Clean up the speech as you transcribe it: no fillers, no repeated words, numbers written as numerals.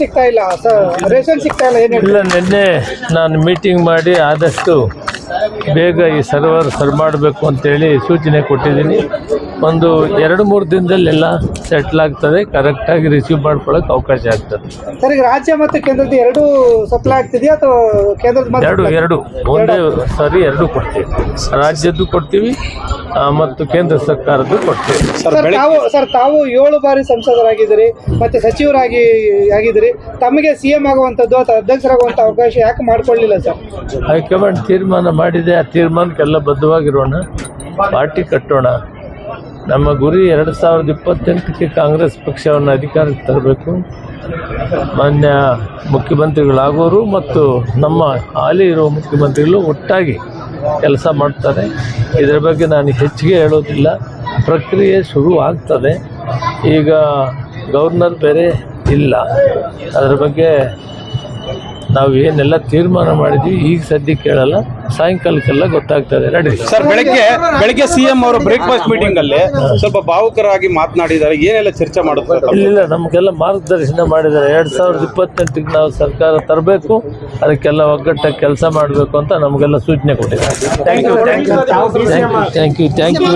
ಸಿಗ್ತಾ ಇಲ್ಲ ರೇಷನ್ ಸಿಗ್ತಾ ಇಲ್ಲ ಏನು ಇಲ್ಲ, ನಿನ್ನೆ ನಾನು ಮೀಟಿಂಗ್ ಮಾಡಿ ಆದಷ್ಟು ಬೇಗ ಈ ಸರ್ವರ್ ಸರಿ ಮಾಡಬೇಕು ಅಂತೇಳಿ ಸೂಚನೆ ಕೊಟ್ಟಿದ್ದೀನಿ. ಒಂದು 2-3 ದಿನದಲ್ಲೆಲ್ಲ ಸೆಟ್ಲ್ ಆಗ್ತದೆ, ಕರೆಕ್ಟಾಗಿ ರಿಸೀವ್ ಮಾಡ್ಕೊಳ್ಳೋಕೆ ಅವಕಾಶ ಆಗ್ತದೆ. ಸರ್, ಈಗ ರಾಜ್ಯ ಮತ್ತು ಕೇಂದ್ರದ ಎರಡೂ ಸಪ್ಲೈ ಆಗ್ತಿದೆಯಾ ಅಥವಾ ಕೇಂದ್ರದ ಎರಡು ಒಂದೇ ಸರಿ ಎರಡು ಕೊಡ್ತೀವಿ. ರಾಜ್ಯದ್ದು ಕೊಡ್ತೀವಿ ಮತ್ತು ಕೇಂದ್ರ ಸರ್ಕಾರದ್ದು ಕೊಡ್ತೀವಿ. ಸರ್, ತಾವು 7 ಬಾರಿ ಸಂಸದರಾಗಿದ್ದೀರಿ ಮತ್ತೆ ಸಚಿವರಾಗಿದ್ದೀರಿ. ತಮಗೆ CM ಆಗುವಂಥದ್ದು ಅಥವಾ ಅಧ್ಯಕ್ಷರಾಗುವಂಥ ಅವಕಾಶ ಯಾಕೆ ಮಾಡ್ಕೊಳ್ಳಿಲ್ಲ ಸರ್? ಹೈಕಮಾಂಡ್ ತೀರ್ಮಾನ ಮಾಡಿದೆ. ಆ ತೀರ್ಮಾನಕ್ಕೆಲ್ಲ ಬದ್ಧವಾಗಿರೋಣ, ಪಾರ್ಟಿ ಕಟ್ಟೋಣ. ನಮ್ಮ ಗುರಿ 2028ಕ್ಕೆ ಕಾಂಗ್ರೆಸ್ ಪಕ್ಷವನ್ನು ಅಧಿಕಾರಕ್ಕೆ ತರಬೇಕು. ಮಾನ್ಯ ಮುಖ್ಯಮಂತ್ರಿಗಳಾಗೋರು ಮತ್ತು ನಮ್ಮ ಹಾಲಿ ಇರೋ ಮುಖ್ಯಮಂತ್ರಿಗಳು ಒಟ್ಟಾಗಿ ಕೆಲಸ ಮಾಡ್ತಾರೆ. ಇದರ ಬಗ್ಗೆ ನಾನು ಹೆಚ್ಚಿಗೆ ಹೇಳೋದಿಲ್ಲ. ಪ್ರಕ್ರಿಯೆ ಶುರು ಆಗ್ತದೆ. ಈಗ ಗವರ್ನರ್ ಬೇರೆ ಇಲ್ಲ. ಅದರ ಬಗ್ಗೆ ನಾವು ಏನೆಲ್ಲ ತೀರ್ಮಾನ ಮಾಡಿದ್ವಿ ಈಗ ಸದ್ಯಕ್ಕೆ ಹೇಳಲ್ಲ, ಸಾಯಂಕಾಲಕ್ಕೆಲ್ಲ ಗೊತ್ತಾಗ್ತದೆ. ನಡೀರಿ ಸರ್. ಬೆಳಗ್ಗೆ CM ಅವರು ಬ್ರೇಕ್ಫಾಸ್ಟ್ ಮೀಟಿಂಗ್ ಅಲ್ಲಿ ಸ್ವಲ್ಪ ಭಾವುಕರಾಗಿ ಮಾತನಾಡಿದ್ದಾರೆ. ಏನೆಲ್ಲ ಚರ್ಚೆ ಮಾಡುತ್ತಾರೆ? ಇಲ್ಲ, ನಮಗೆಲ್ಲ ಮಾರ್ಗದರ್ಶನ ಮಾಡಿದ್ದಾರೆ. 2028ಕ್ಕೆ ನಾವು ಸರ್ಕಾರ ತರಬೇಕು, ಅದಕ್ಕೆಲ್ಲ ಒಗ್ಗಟ್ಟಾಗಿ ಕೆಲಸ ಮಾಡಬೇಕು ಅಂತ ನಮಗೆಲ್ಲ ಸೂಚನೆ ಕೊಟ್ಟಿದ್ದಾರೆ. Thank you.